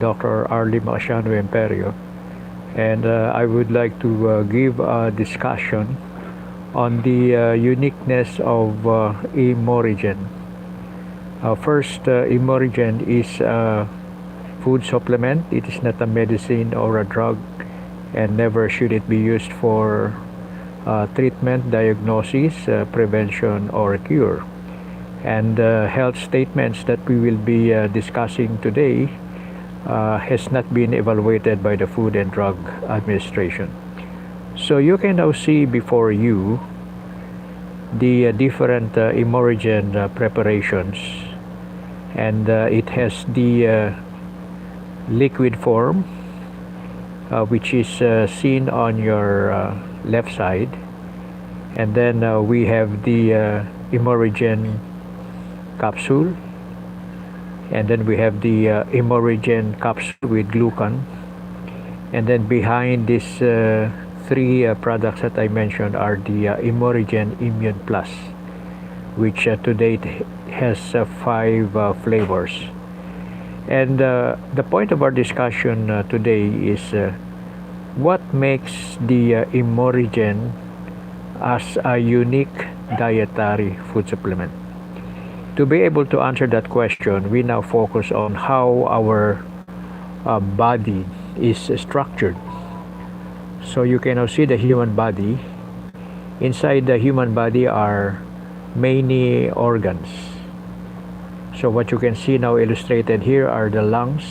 Dr. Arlie Maciano Imperio, and I would like to give a discussion on the uniqueness of ImuRegen. First, ImuRegen is a food supplement. It is not a medicine or a drug, and never should it be used for treatment, diagnosis, prevention, or cure. And health statements that we will be discussing today has not been evaluated by the Food and Drug Administration. So you can now see before you the different ImuRegen preparations, and it has the liquid form, which is seen on your left side, and then we have the ImuRegen capsule, and then we have the ImuRegen capsule with glucan, and then behind these three products that I mentioned are the ImuRegen Immune Plus, which to date has 5 flavors. And the point of our discussion today is what makes the ImuRegen as a unique dietary food supplement. To be able to answer that question, we now focus on how our body is structured. So you can now see the human body. Inside the human body are many organs. So what you can see now illustrated here are the lungs,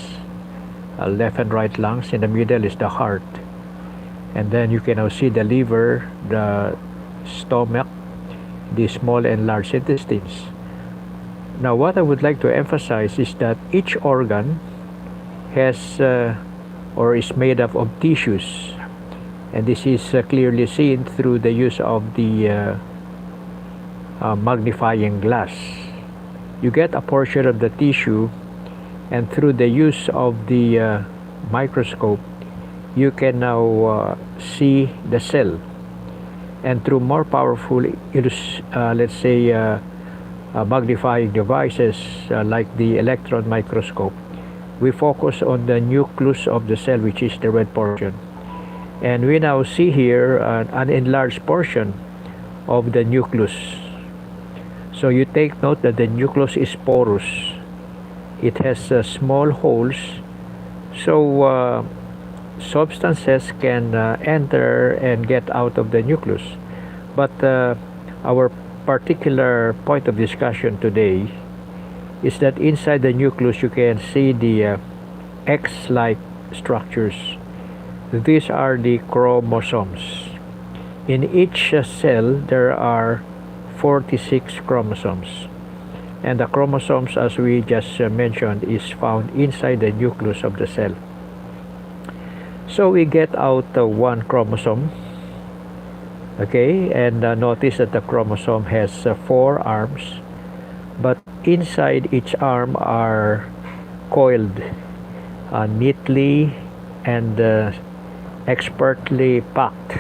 left and right lungs. In the middle is the heart. And then you can now see the liver, the stomach, the small and large intestines. Now what I would like to emphasize is that each organ has or is made up of tissues, and this is clearly seen through the use of the magnifying glass. You get a portion of the tissue, and through the use of the microscope you can now see the cell, and through more powerful let's say magnifying devices like the electron microscope, we focus on the nucleus of the cell, which is the red portion, and we now see here an enlarged portion of the nucleus. So you take note that the nucleus is porous. It has small holes, so substances can enter and get out of the nucleus. But our particular point of discussion today is that inside the nucleus you can see the X-like structures. These are the chromosomes. In each cell there are 46 chromosomes, and the chromosomes, as we just mentioned, is found inside the nucleus of the cell. So we get out one chromosome. Okay, and notice that the chromosome has 4 arms, but inside each arm are coiled neatly and expertly packed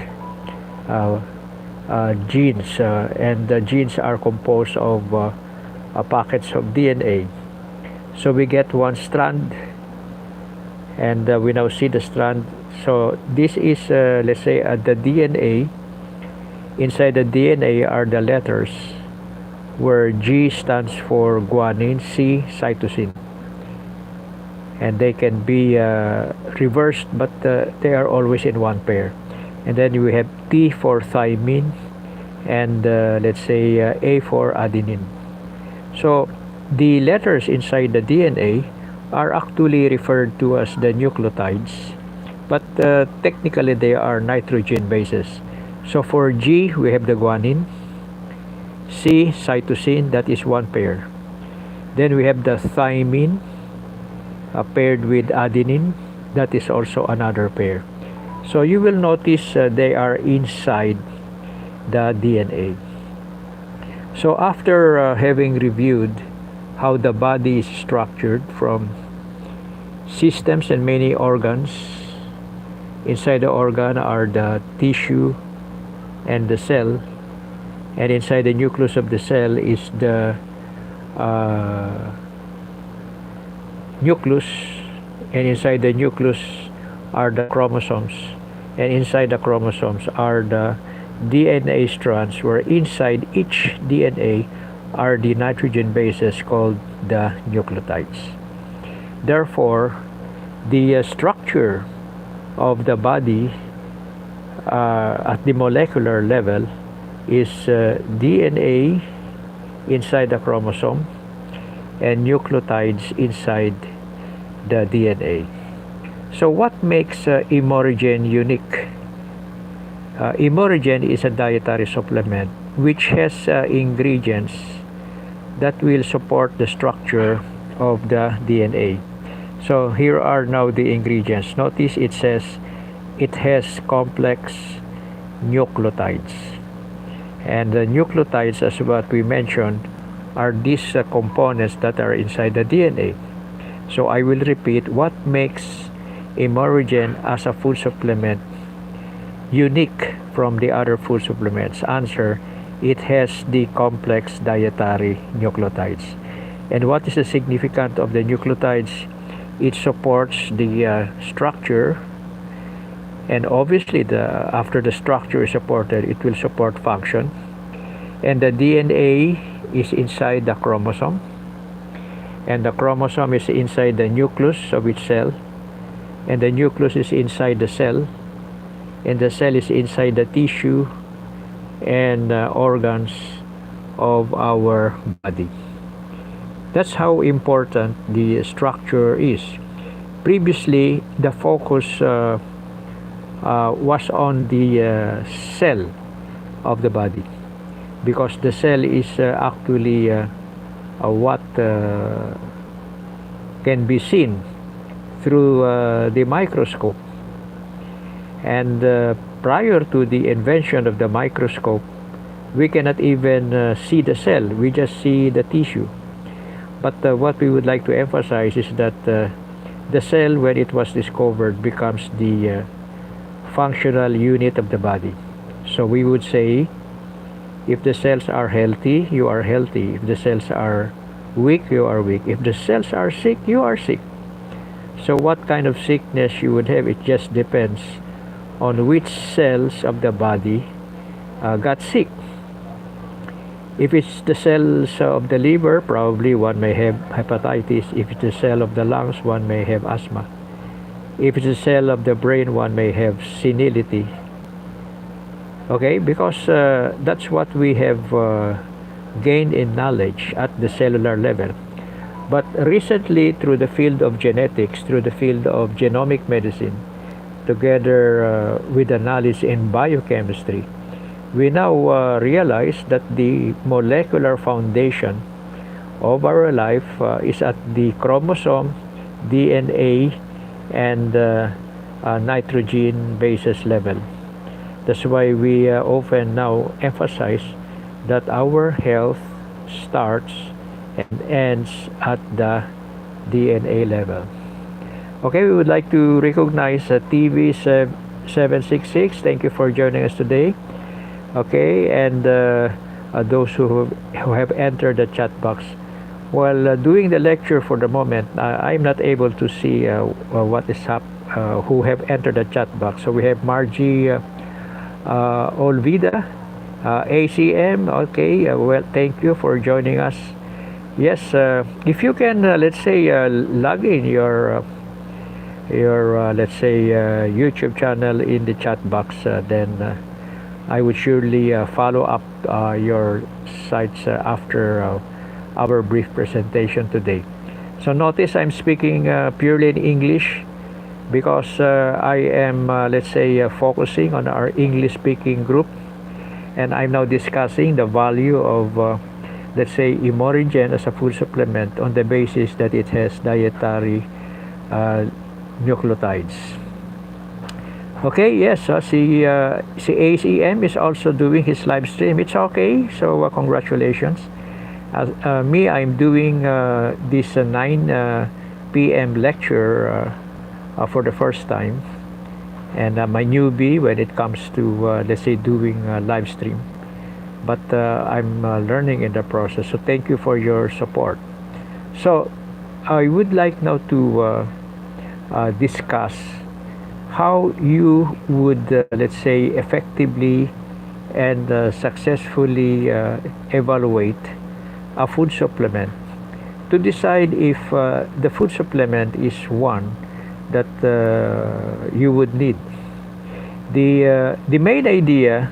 genes, and the genes are composed of packets of DNA. So we get one strand, and we now see the strand. So this is let's say the DNA. Inside the DNA are the letters, where G stands for guanine, C cytosine, and they can be reversed, but they are always in one pair. And then we have T for thymine, and let's say A for adenine. So the letters inside the DNA are actually referred to as the nucleotides, but technically they are nitrogen bases. So for G we have the guanine, C cytosine, that is one pair. Then we have the thymine paired with adenine, that is also another pair. So you will notice they are inside the DNA. So after having reviewed how the body is structured from systems and many organs, inside the organ are the tissue and the cell, and inside the nucleus of the cell is the nucleus and inside the nucleus are the chromosomes, and inside the chromosomes are the DNA strands, where inside each DNA are the nitrogen bases called the nucleotides. Therefore, the structure of the body at the molecular level is DNA inside the chromosome and nucleotides inside the DNA. So what makes ImuRegen unique? ImuRegen is a dietary supplement which has ingredients that will support the structure of the DNA. So here are now the ingredients. Notice it says it has complex nucleotides. And the nucleotides, as what we mentioned, are these components that are inside the DNA. So I will repeat, what makes ImuRegen as a food supplement unique from the other food supplements? Answer, it has the complex dietary nucleotides. And what is the significance of the nucleotides? It supports the structure, and obviously after the structure is supported, it will support function. And the DNA is inside the chromosome, and the chromosome is inside the nucleus of each cell, and the nucleus is inside the cell, and the cell is inside the tissue and organs of our body. That's how important the structure is. Previously, the focus was on the cell of the body, because the cell is actually what can be seen through the microscope. And prior to the invention of the microscope, we cannot even see the cell, we just see the tissue. But what we would like to emphasize is that the cell, when it was discovered, becomes the functional unit of the body. So we would say, if the cells are healthy, you are healthy. If the cells are weak, you are weak. If the cells are sick, you are sick. So what kind of sickness you would have, it just depends on which cells of the body got sick. If it's the cells of the liver, probably one may have hepatitis. If it's the cell of the lungs, one may have asthma. If it's the cell of the brain, one may have senility. Okay, because that's what we have gained in knowledge at the cellular level. But recently, through the field of genetics, through the field of genomic medicine, together with the knowledge in biochemistry, we now realize that the molecular foundation of our life is at the chromosome, DNA, and nitrogen bases level. That's why we often now emphasize that our health starts and ends at the DNA level. Okay, we would like to recognize TV 766. Thank you for joining us today. Okay, and those who have entered the chat box. While doing the lecture for the moment, I'm not able to see what is up, who have entered the chat box. So we have Margie Olvida, ACM. Okay, well, thank you for joining us. Yes, if you can, let's say, log in your let's say YouTube channel in the chat box, then I would surely follow up your sites after our brief presentation today. So notice I'm speaking purely in English because I am, let's say, focusing on our English-speaking group, and I'm now discussing the value of, let's say, ImuRegen as a food supplement on the basis that it has dietary nucleotides. Okay, yes, si ACM is also doing his live stream. It's okay, so congratulations. Me, I'm doing this 9 p.m. lecture for the first time, and I'm a newbie when it comes to, let's say, doing live stream. But I'm learning in the process, so thank you for your support. So I would like now to discuss how you would, let's say, effectively and successfully evaluate a food supplement to decide if the food supplement is one that you would need. The main idea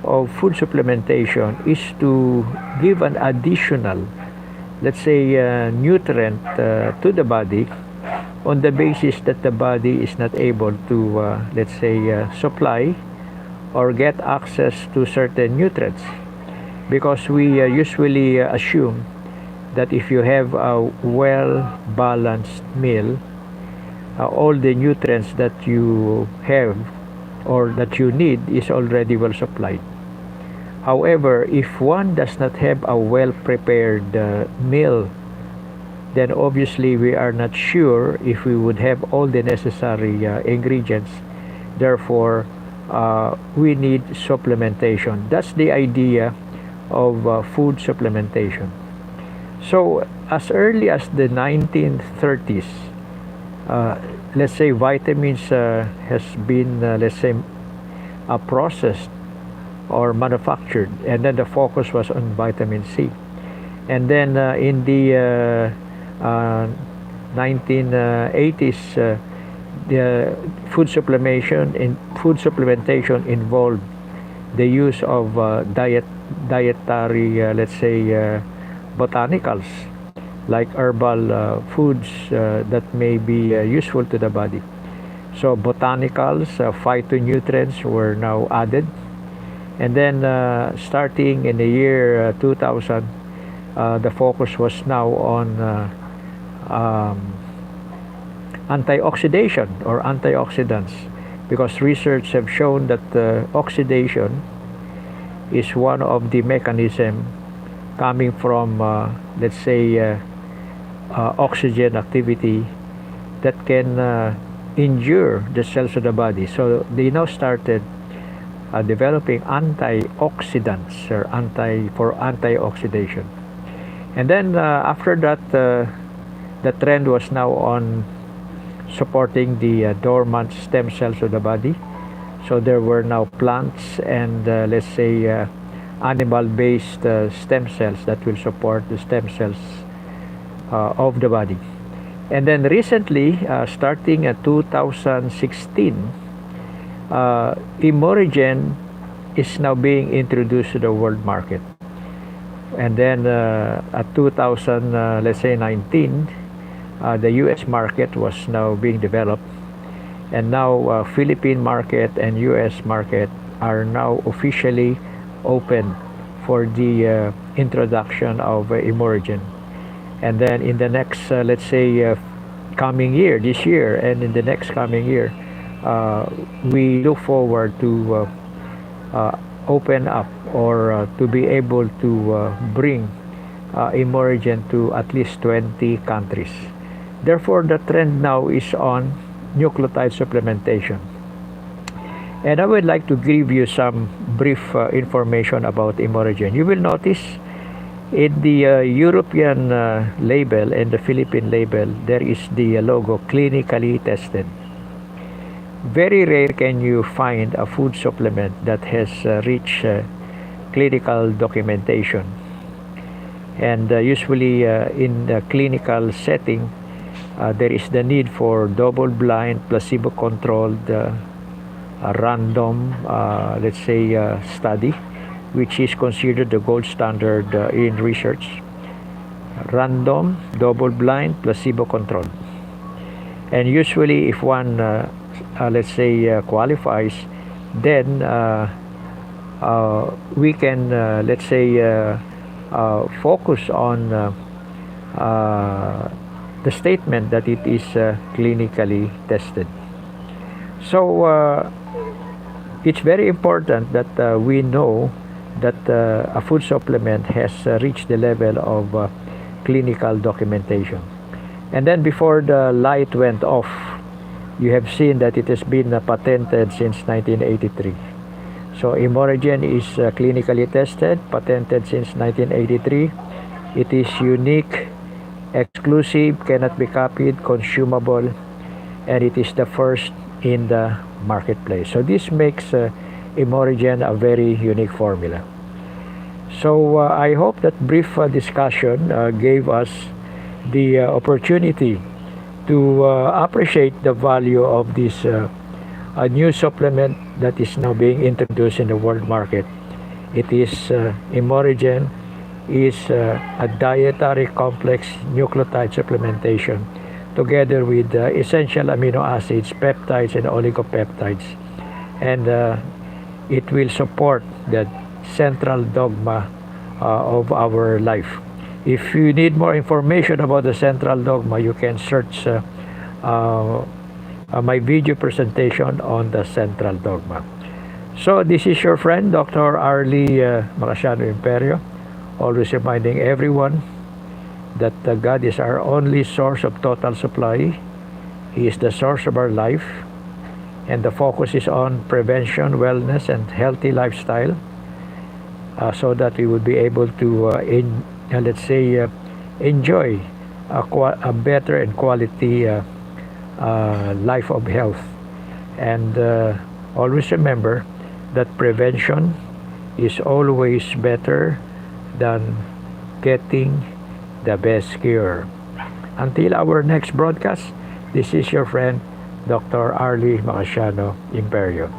of food supplementation is to give an additional, let's say, nutrient to the body on the basis that the body is not able to, let's say, supply or get access to certain nutrients. Because we usually assume that if you have a well-balanced meal, all the nutrients that you have or that you need is already well supplied. However, if one does not have a well-prepared meal, then obviously we are not sure if we would have all the necessary ingredients. Therefore, we need supplementation. That's the idea of food supplementation. So as early as the 1930s, let's say vitamins has been, let's say, processed or manufactured, and then the focus was on vitamin C. And then in the 1980s, the food supplementation involved the use of dietary, let's say, botanicals, like herbal foods that may be useful to the body. So botanicals, phytonutrients were now added. And then starting in the year 2000, the focus was now on antioxidation or antioxidants, because research have shown that oxidation is one of the mechanisms coming from, let's say, oxygen activity that can injure the cells of the body. So they now started developing antioxidants or for antioxidation. And then after that, the trend was now on supporting the dormant stem cells of the body. So there were now plants and let's say animal-based stem cells that will support the stem cells of the body. And then recently, starting at 2016, ImuRegen is now being introduced to the world market. And then at 2000, let's say 19, the US market was now being developed. And now Philippine market and US market are now officially open for the introduction of ImuRegen. And then in the next, let's say, coming year, this year, and in the next coming year, we look forward to open up or to be able to bring ImuRegen to at least 20 countries. Therefore, the trend now is on nucleotide supplementation. And I would like to give you some brief information about ImuRegen. You will notice in the European label and the Philippine label, there is the logo clinically tested. Very rare can you find a food supplement that has reached clinical documentation. And usually in the clinical setting, there is the need for double-blind, placebo-controlled, random, let's say, study, which is considered the gold standard in research. Random, double-blind, placebo-controlled. And usually if one, let's say, qualifies, then we can, let's say, focus on the statement that it is clinically tested. So it's very important that we know that a food supplement has reached the level of clinical documentation. And then before the light went off, you have seen that it has been patented since 1983. So ImuRegen is clinically tested, patented since 1983. It is unique, exclusive, cannot be copied, consumable, and it is the first in the marketplace. So this makes ImuRegen a very unique formula. So I hope that brief discussion gave us the opportunity to appreciate the value of this a new supplement that is now being introduced in the world market. It is ImuRegen is a dietary complex nucleotide supplementation together with essential amino acids, peptides, and oligopeptides. And it will support the central dogma of our life. If you need more information about the central dogma, you can search my video presentation on the central dogma. So this is your friend, Dr. Arlie Marciano Imperio, always reminding everyone that God is our only source of total supply. He is the source of our life, and the focus is on prevention, wellness, and healthy lifestyle, so that we would be able to, let's say, enjoy a better and quality life of health. And always remember that prevention is always better than getting the best cure. Until our next broadcast, this is your friend, Dr. Arlie Marciano Imperio.